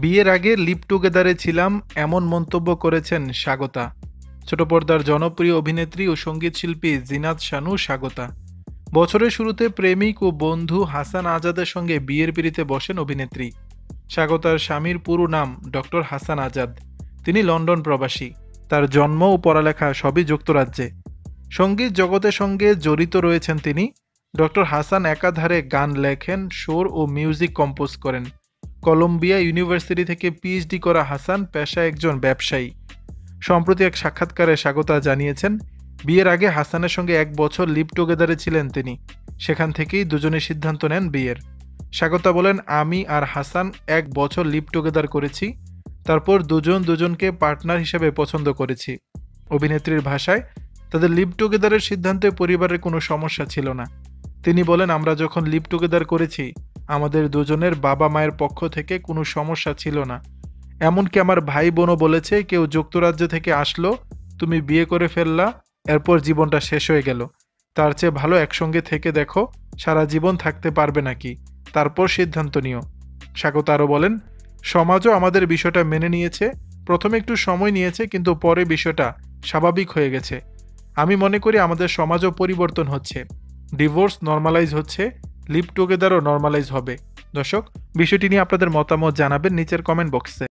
বিয়ের আগে লিভ টুগেদারে ছিলাম এমন মন্তব্য করেছেন স্বাগতা। ছোট পর্দার জনপ্রিয় অভিনেত্রী ও সঙ্গীত শিল্পী জিনাত শানু স্বাগতা। বছরের শুরুতে প্রেমিক ও বন্ধু হাসান আজাদের সঙ্গে বিয়ের পিঁড়িতে বসেন অভিনেত্রী। স্বাগতার স্বামীর পুরো নাম ডক্টর হাসান আজাদ। তিনি লন্ডন প্রবাসী। তার জন্ম ও পড়ালেখা সবই যুক্তরাজ্যে। সঙ্গীত জগতের সঙ্গে জড়িত রয়েছেন তিনি। ডক্টর হাসান একাধারে গান লেখেন, সুর ও মিউজিক কম্পোজ করেন। কলম্বিয়া ইউনিভার্সিটি থেকে পিএইচডি করা হাসান পেশায় একজন ব্যবসায়ী। সম্প্রতি এক সাক্ষাৎকারে স্বাগতা জানিয়েছেন, বিয়ের আগে হাসানের সঙ্গে 1 বছর লিভ টুগেদারে ছিলেন তিনি। সেখান থেকেই দুজনে সিদ্ধান্ত নেন বিয়ের। স্বাগতা বলেন, আমি আর হাসান 1 বছর লিভ টুগেদার করেছি। তারপর দুজন দুজনকে পার্টনার হিসেবে পছন্দ করেছি। অভিনেত্রীর ভাষায়, তাদের লিভ টুগেদারের সিদ্ধান্তে পরিবারের কোনো সমস্যা ছিল না। তিনি বলেন, আমরা যখন লিভ টুগেদার করেছি আমাদের দুজনের বাবা মায়ের পক্ষ থেকে কোনো সমস্যা ছিল না। এমনকি আমার ভাই বোনও বলেছে, কেউ যুক্তরাজ্য থেকে আসলো, তুমি বিয়ে করে ফেললা, এরপর জীবনটা শেষ হয়ে গেল, তার চেয়ে ভালো একসঙ্গে থেকে দেখো সারা জীবন থাকতে পারবে নাকি, তারপর সিদ্ধান্ত নিও। স্বাগত আরও বলেন, সমাজও আমাদের বিষয়টা মেনে নিয়েছে। প্রথমে একটু সময় নিয়েছে, কিন্তু পরে বিষয়টা স্বাভাবিক হয়ে গেছে। আমি মনে করি আমাদের সমাজও পরিবর্তন হচ্ছে। ডিভোর্স নর্মালাইজ হচ্ছে, লিভ টুগেদারও নর্মালাইজ হবে। দর্শক, বিষয়টি নিয়ে আপনাদের মতামত জানাবেন নিচের কমেন্ট বক্সে।